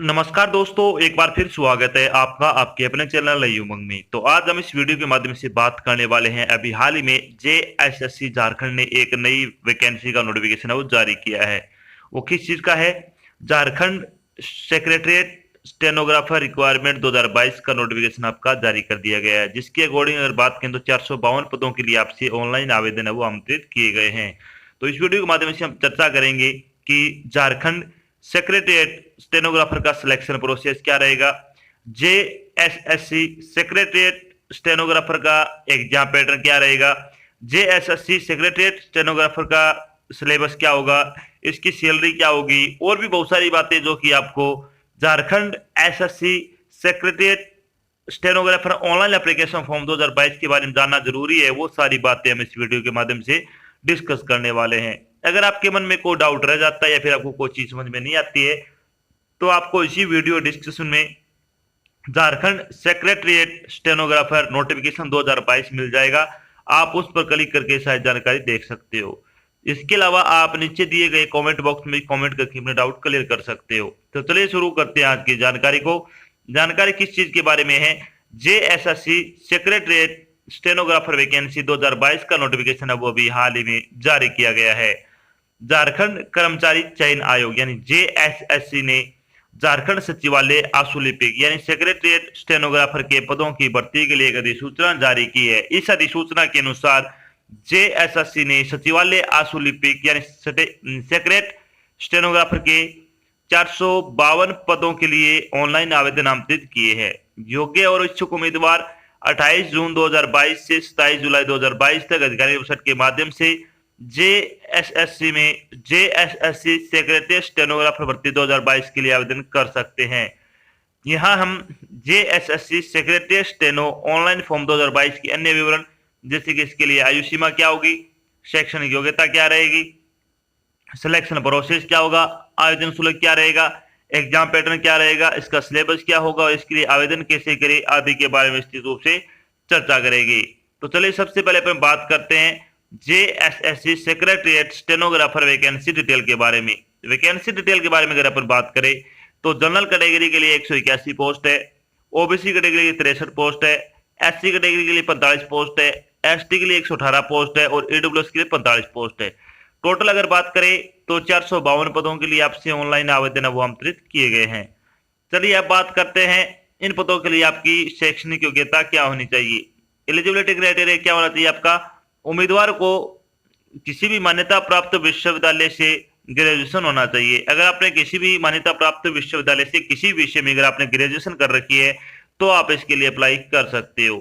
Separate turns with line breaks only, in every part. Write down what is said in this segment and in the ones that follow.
नमस्कार दोस्तों, एक बार फिर स्वागत है आपका आपके अपने चैनल नई उमंग में। तो आज हम इस वीडियो के माध्यम से बात करने वाले हैं। अभी हाल ही में जेएसएससी झारखंड ने एक नई वैकेंसी का नोटिफिकेशन है वो जारी किया है। वो किस चीज का है? झारखंड सेक्रेटरीट स्टेनोग्राफर रिक्वायरमेंट 2022 का नोटिफिकेशन आपका जारी कर दिया गया है, जिसके अकॉर्डिंग अगर बात करें तो 452 पदों के लिए आपसे ऑनलाइन आवेदन है वो आमंत्रित किए गए हैं। तो इस वीडियो के माध्यम से हम चर्चा करेंगे कि झारखंड सेक्रेटरीट स्टेनोग्राफर का सिलेक्शन प्रोसेस क्या रहेगा, जेएसएससी सेक्रेटरीट स्टेनोग्राफर का एग्जाम पैटर्न क्या रहेगा, जेएसएससी सेक्रेटरीट स्टेनोग्राफर का सिलेबस क्या होगा, इसकी सैलरी क्या होगी, और भी बहुत सारी बातें जो कि आपको Jharkhand SSC secretariat stenographer online application form 2022 के बारे में जानना जरूरी है। वो सारी बातें हम इस वीडियो के माध्यम से डिस्कस करने वाले हैं। अगर आपके मन में कोई डाउट रह जाता है या फिर आपको कोई चीज समझ में नहीं आती है तो आपको इसी वीडियो डिस्क्रिप्शन में झारखंड सेक्रेटरीट स्टेनोग्राफर नोटिफिकेशन 2022 मिल जाएगा। आप उस पर क्लिक करके सारी जानकारी देख सकते हो। इसके अलावा आप नीचे दिए गए कमेंट बॉक्स में कमेंट करके अपने डाउट क्लियर कर सकते हो। तो चलिए शुरू करते हैं आज की जानकारी को। जानकारी किस चीज के बारे में है? जेएसएससी सेक्रेटरीट स्टेनोग्राफर वैकेंसी 2022 का नोटिफिकेशन है वो अभी हाल ही में जारी किया गया है। झारखंड कर्मचारी चयन आयोग यानी जेएसएससी ने झारखंड सचिवालय आशुलिपिक यानी सेक्रेटरीट स्टेनोग्राफर के पदों की भर्ती के लिए एक अधिसूचना जारी की है। इस अधिसूचना के अनुसार जेएसएससी ने सचिवालय आशुलिपिक यानी सेक्रेट स्टेनोग्राफर के 452 पदों के लिए ऑनलाइन आवेदन आमंत्रित किए हैं। योग्य और इच्छुक उम्मीदवार 28 जून 2022 से 27 जुलाई 2022 तक अधिकारी वेबसाइट के माध्यम से जेएसएससी में जेएसएससी सेक्रेटरी स्टेनोग्राफर भर्ती 2022 के लिए आवेदन कर सकते हैं। यहाँ हम JSSC secretary steno online form 2022 की अन्य विवरण जैसे कि इसके लिए आयु सीमा क्या होगी, शैक्षणिक योग्यता क्या रहेगी, सिलेक्शन प्रोसेस क्या होगा, आवेदन शुल्क क्या रहेगा, एग्जाम पैटर्न क्या रहेगा, इसका सिलेबस क्या होगा और इसके लिए आवेदन कैसे करें आदि के बारे में विस्तृत रूप से चर्चा करेगी। तो चलिए सबसे पहले अपन बात करते हैं JSSC secretariat stenographer vacancy detail के बारे में। वैकेंसी डिटेल के बारे में अगर अपन बात करें तो जनरल कैटेगरी के लिए 181 पोस्ट है, ओबीसी कैटेगरी के 63 पोस्ट है, एससी कैटेगरी के लिए 45 पोस्ट है, एसटी के लिए 118 पोस्ट है और ईडब्ल्यूएस के लिए 45 पोस्ट है। टोटल अगर बात करें तो 452 पदों के लिए आपसे ऑनलाइन आवेदन वो आमंत्रित किए गए हैं। चलिए अब बात करते हैं इन पदों के लिए आपकी शैक्षणिक योग्यता क्या होनी चाहिए, एलिजिबिलिटी क्राइटेरिया क्या होना चाहिए आपका। उम्मीदवार को किसी भी मान्यता प्राप्त विश्वविद्यालय से ग्रेजुएशन होना चाहिए। अगर आपने किसी भी मान्यता प्राप्त विश्वविद्यालय से किसी विषय में अगर आपने ग्रेजुएशन कर रखी है तो आप इसके लिए अप्लाई कर सकते हो।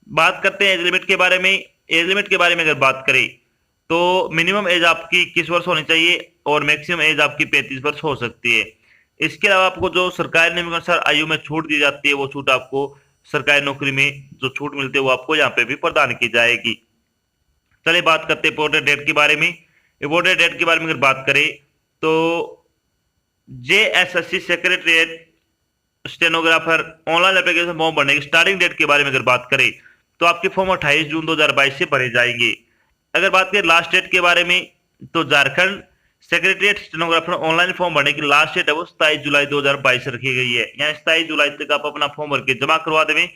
बात करते हैं एज लिमिट के बारे में। एज लिमिट के बारे में अगर बात करें तो मिनिमम एज आपकी 21 वर्ष होनी चाहिए और मैक्सिमम एज आपकी 35 वर्ष हो सकती है। इसके अलावा आपको जो सरकारी नियम के अनुसार आयु में छूट दी जाती है वो छूट आपको सरकारी नौकरी में जो छूट मिलती है वो आपको यहाँ पे भी प्रदान की जाएगी। चलिए बात करते हैं इम्पोर्टेंट डेट के बारे में। इम्पोर्टेंट डेट के बारे में अगर बात करें तो JSSC secretariat stenographer online application form भरने की स्टार्टिंग डेट के बारे में अगर बात करें तो आपके फॉर्म 28 जून 2022 से भरे जाएंगे। अगर बात करें लास्ट डेट के बारे में तो Jharkhand secretariat stenographer online form भरने की लास्ट डेट है वो 27 जुलाई 2022 रखी गई है। यानी 27 जुलाई तक आप अपना फॉर्म भर के जमा करवा देवें।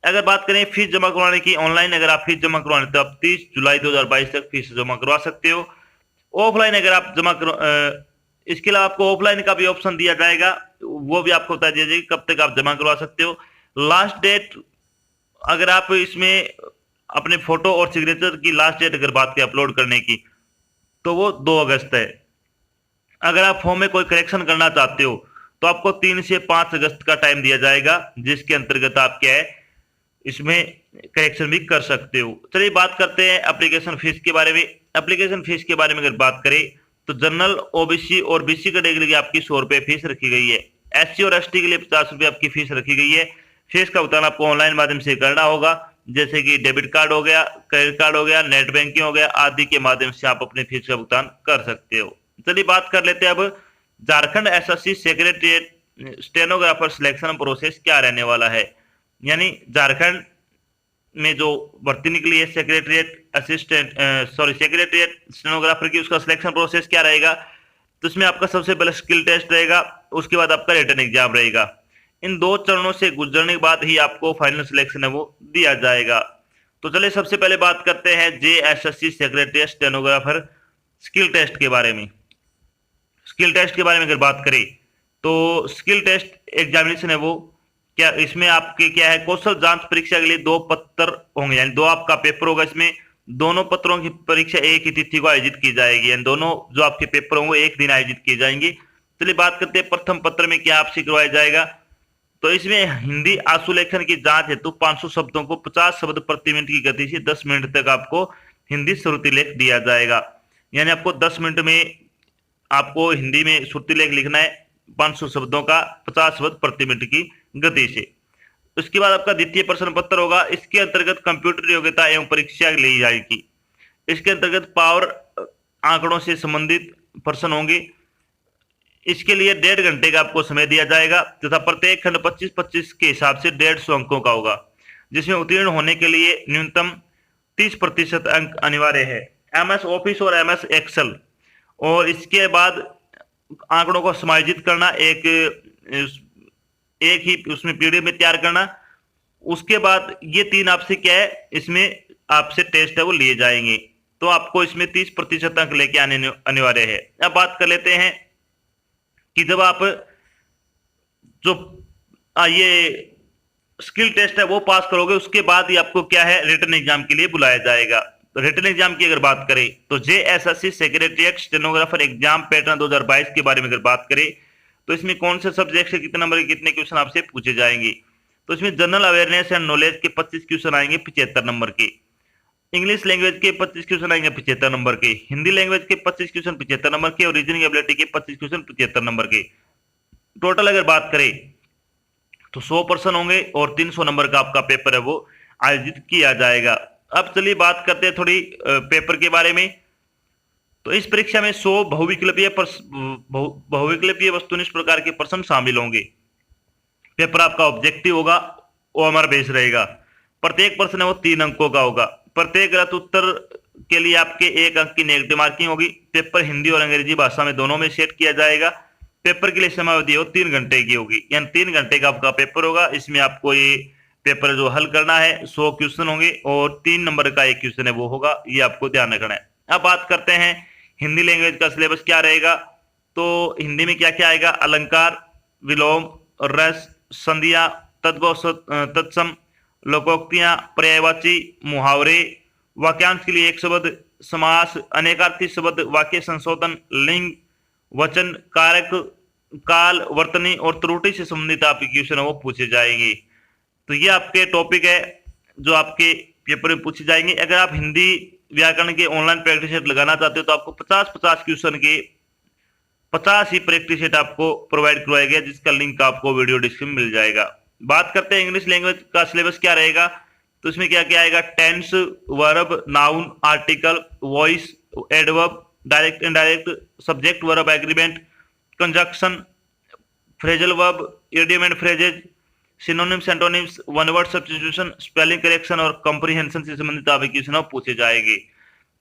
अगर बात करें फीस जमा करवाने की, ऑनलाइन अगर आप फीस जमा करवाने तो आप 30 जुलाई 2022 तक फीस जमा करवा सकते हो। ऑफलाइन अगर आप जमा करो इसके अलावा आपको ऑफलाइन का भी ऑप्शन दिया जाएगा, वो भी आपको बता दिया जाएगा कब तक आप जमा करवा सकते हो। लास्ट डेट अगर आप इसमें अपने फोटो और सिग्नेचर की लास्ट डेट अगर बात करें अपलोड करने की तो वो 2 अगस्त है। अगर आप फॉर्म में कोई करेक्शन करना चाहते हो तो आपको 3 से 5 अगस्त का टाइम दिया जाएगा, जिसके अंतर्गत आप क्या है इसमें करेक्शन भी कर सकते हो। चलिए बात करते हैं एप्लीकेशन फीस के बारे में। एप्लीकेशन फीस के बारे में अगर बात करें तो जनरल, ओबीसी और बीसी कैटेगरी की आपकी 100 रुपए फीस रखी गई है। एससी और एसटी के लिए 50 रुपए आपकी फीस रखी गई है। फीस का भुगतान आपको ऑनलाइन माध्यम से करना होगा, जैसे कि डेबिट कार्ड हो गया, क्रेडिट कार्ड हो गया, नेट बैंकिंग हो गया आदि के माध्यम से आप अपने फीस का भुगतान कर सकते हो। चलिए बात कर लेते हैं अब Jharkhand SSC secretariat stenographer selection process क्या रहने वाला है। यानी झारखंड में जो भर्ती निकली है सेक्रेटरीट स्टेनोग्राफर की, उसका सिलेक्शन प्रोसेस क्या रहेगा। तो इसमें आपका सबसे पहले स्किल टेस्ट रहेगा, उसके बाद आपका रिटर्न एग्जाम रहेगा। इन 2 चरणों से गुजरने के बाद ही आपको फाइनल सिलेक्शन है वो दिया जाएगा। तो चलिए सबसे पहले बात करते हैं JSSC secretary stenographer skill test के बारे में। स्किल टेस्ट के बारे में अगर बात करें तो स्किल टेस्ट एग्जामिनेशन है वो क्या, इसमें आपके क्या है, कौशल जांच परीक्षा के लिए 2 पत्र होंगे, यानी 2 आपका पेपर होगा। इसमें दोनों पत्रों की परीक्षा एक ही तिथि को आयोजित की जाएगी, यानी दोनों जो आपके पेपर होंगे एक दिन आयोजित किए जाएंगे। चलिए बात करते हैं प्रथम पत्र में क्या आपसे करवाया जाएगा। तो इसमें हिंदी आशुलेखन की जांच हेतु 500 शब्दों को 50 शब्द प्रति मिनट की गति से 10 मिनट तक आपको हिंदी श्रुतिलेख दिया जाएगा। यानी आपको 10 मिनट में आपको हिंदी में श्रुतिलेख लिखना है 500 शब्दों का 50 शब्द प्रति मिनट की गति से। उसके बाद आपका द्वितीय प्रश्न पत्र होगा। इसके अंतर्गत कंप्यूटर योग्यता एवं परीक्षा ली जाएगी। इसके अंतर्गत पावर आंकड़ों से संबंधित प्रश्न होंगे। इसके लिए 1.5 घंटे का आपको समय दिया जाएगा तथा प्रत्येक खंड 25-25 के हिसाब से 150 अंकों का होगा, जिसमें उत्तीर्ण होने के लिए न्यूनतम 30% अंक अनिवार्य है, MS ऑफिस और MS एक्सेल। और इसके बाद आंकड़ों को समायोजित करना, एक ही उसमें पीडीएफ में तैयार करना। उसके बाद ये 3 आपसे क्या है, इसमें आपसे टेस्ट है वो लिए जाएंगे। तो आपको इसमें 30% अंक लेके आने अनिवार्य है। अब बात कर लेते हैं कि जब आप जो ये स्किल टेस्ट है वो पास करोगे उसके बाद ही आपको क्या है, रिटर्न एग्जाम के लिए बुलाया जाएगा। तो रिटर्न एग्जाम की अगर बात करें तो JSSC secretariat stenographer exam pattern 2022 के बारे में अगर बात करें तो इसमें कौन से सब्जेक्ट से कितने नंबर के कितने क्वेश्चन आपसे पूछे जाएंगे। तो इसमें जनरल अवेयरनेस एंड नॉलेज के 25 क्वेश्चन आएंगे 75 नंबर के, इंग्लिश लैंग्वेज के 25 क्वेश्चन आएंगे 75 नंबर के, हिंदी लैंग्वेज के 25 क्वेश्चन 75 नंबर के और रीजनिंग एबिलिटी के 25 क्वेश्चन 75 नंबर के। टोटल अगर बात करें तो 100 प्रश्न होंगे और 300 नंबर का आपका पेपर है वो आयोजित किया जाएगा। अब चलिए बात करते हैं थोड़ी पेपर के बारे में। तो इस परीक्षा में 100 बहुविकल्पीय वस्तुनिष्ठ प्रकार के प्रश्न शामिल होंगे। पेपर आपका ऑब्जेक्टिव होगा, ओएमआर बेस रहेगा। प्रत्येक प्रश्न है वो 3 अंकों का होगा। प्रत्येक गलत उत्तर के लिए आपके 1 अंक की नेगेटिव मार्किंग होगी। पेपर हिंदी और अंग्रेजी भाषा में दोनों में सेट किया जाएगा। पेपर के लिए समयावधि 3 घंटे की होगी, यानी 3 घंटे का आपका पेपर होगा। इसमें आपको ये पेपर जो हल करना है 100 क्वेश्चन होंगे और 3 नंबर का एक क्वेश्चन है वो होगा, ये आपको ध्यान रखना है। अब बात करते हैं हिंदी लैंग्वेज का सिलेबस क्या रहेगा। तो हिंदी में क्या क्या आएगा, अलंकार, विलोम, रस, संधियां, तत्सम, लोकोक्तियां, पर्यायवाची, मुहावरे, वाक्यांश के लिए 1 शब्द, समास, अनेकार्थी शब्द, वाक्य संशोधन, लिंग, वचन, कारक, काल, वर्तनी और त्रुटि से संबंधित आपके क्वेश्चन है वो पूछे जाएंगे। तो ये आपके टॉपिक है जो आपके पेपर में पूछे जाएंगे। अगर आप हिंदी व्याकरण के ऑनलाइन प्रैक्टिस सेट लगाना चाहते हो तो आपको 50-50 क्वेश्चन के 50 ही प्रैक्टिस सेट आपको प्रोवाइड करवाया गया, जिसका लिंक आपको वीडियो डिस्क्रिप्शन में मिल जाएगा। बात करते हैं इंग्लिश लैंग्वेज का सिलेबस क्या रहेगा। तो इसमें क्या क्या आएगा, tense, verb, noun, article, voice, adverb, direct indirect, subject verb agreement, conjunction, phrasal verb, idiom and phrases, synonyms, antonyms, one word substitution, spelling correction और कॉम्प्रिहेंशन से संबंधित आपके क्वेश्चन पूछे जाएंगे।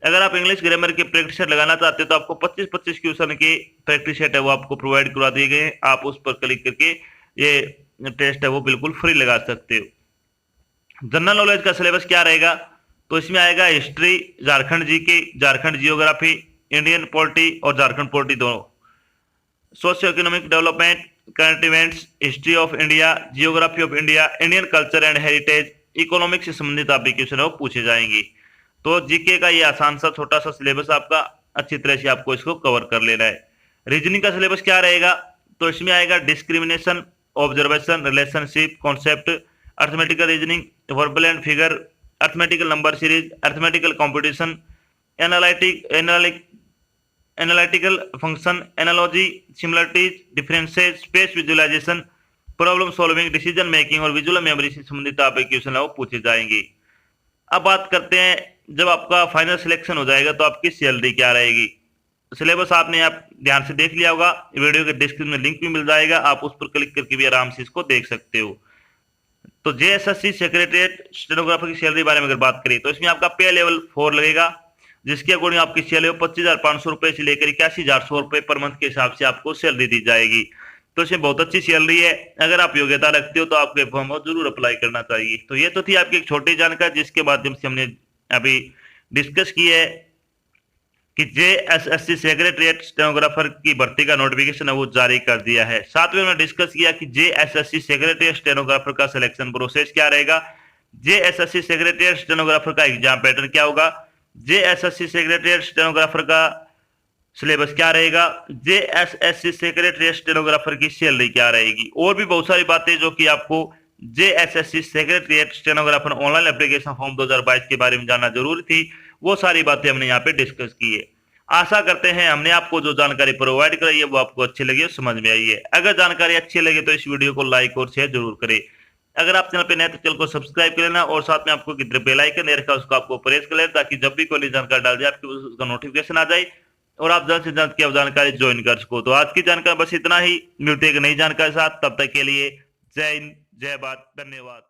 अगर आप इंग्लिश ग्रामर के प्रैक्टिस सेट लगाना चाहते हो तो आपको 25-25 क्वेश्चन के प्रैक्टिस सेट है वो आपको प्रोवाइड करवा दिए गए हैं। आप उस पर क्लिक करके ये टेस्ट है वो बिल्कुल फ्री लगा सकते हो। जनरल नॉलेज का सिलेबस क्या रहेगा, तो इसमें आएगा history, Jharkhand GK, Jharkhand geography, Indian polity और झारखंड पॉलिटी दोनों, socio economic development, current events, history of India, geography of India, Indian culture and heritage, economics से संबंधित आपके क्वेश्चन है वो पूछे जाएंगे। तो जीके का ये आसान सा छोटा सा सिलेबस आपका अच्छी तरह से आपको इसको कवर कर लेना है। रीजनिंग का सिलेबस क्या रहेगा, तो इसमें आएगा discrimination, observation, relationship, concept, arithmetical reasoning, verbal and figure, arithmetical number series, arithmetical competition, analytical function, analogy, similarities, differences, space visualization, problem solving, decision making और विजुअल मेमोरी से संबंधित आपके क्वेश्चन है वो पूछे जाएंगे। अब बात करते हैं जब आपका फाइनल सिलेक्शन हो जाएगा तो आपकी सैलरी क्या रहेगी। सिलेबस आपने आप ध्यान से देख लिया होगा, वीडियो के डिस्क्रिप्शन में लिंक भी मिल जाएगा, आप उस पर क्लिक करके भी आराम से इसको देख सकते हो। तो जेएसएससी सेक्रेटरीट स्टेनोग्राफर की सैलरी बारे में अगर बात करें तो इसमें आपका पे लेवल 4 लगेगा, जिसके अकॉर्डिंग आपकी सैलरी 25,500 रुपए से लेकर 81,100 रुपए पर मंथ के हिसाब से आपको सैलरी दी जाएगी। तो इसमें बहुत अच्छी सैलरी है। अगर आप योग्यता रखते हो तो आपको ये फॉर्म जरूर अप्लाई करना चाहिए। तो ये तो थी आपकी एक छोटी जानकारी जिसके माध्यम से हमने अभी डिस्कस की है कि जेएसएससी सेक्रेटरीट स्टेनोग्राफर की भर्ती का नोटिफिकेशन है वो जारी कर दिया है। साथ में हमने डिस्कस किया कि जेएसएससी सेक्रेटरीट स्टेनोग्राफर का सिलेक्शन प्रोसेस क्या रहेगा, जेएसएससी सेक्रेटरीट स्टेनोग्राफर का एग्जाम पैटर्न क्या होगा, जेएसएससी सेक्रेटरीट स्टेनोग्राफर का सिलेबस क्या रहेगा, जेएसएससी सेक्रेटरीट स्टेनोग्राफर की सैलरी क्या रहेगी, और भी बहुत सारी बातें जो कि आपको JSSC secretariat stenographer online application form 2022 के बारे में जानना जरूरी थी, वो सारी बातें हमने यहाँ पे डिस्कस की है। आशा करते हैं हमने आपको जो जानकारी प्रोवाइड कराई है वो आपको अच्छी लगी और समझ में आई है। अगर जानकारी अच्छी लगे तो इस वीडियो को लाइक और शेयर जरूर करें। अगर आप चैनल पे नए तो चैनल को सब्सक्राइब कर लेना और साथ में आपको किधर बेल आइकन दे रखा है उसको आपको प्रेस कर लेना ताकि जब भी कोई जानकारी डाल जाए आपको उसका नोटिफिकेशन आ जाए और आप जल्द से जल्द की जानकारी ज्वाइन कर सको। तो आज की जानकारी बस इतना ही, मिलते हैं एक नई जानकारी के साथ, तब तक के लिए जय हिंद, जय भारत, धन्यवाद।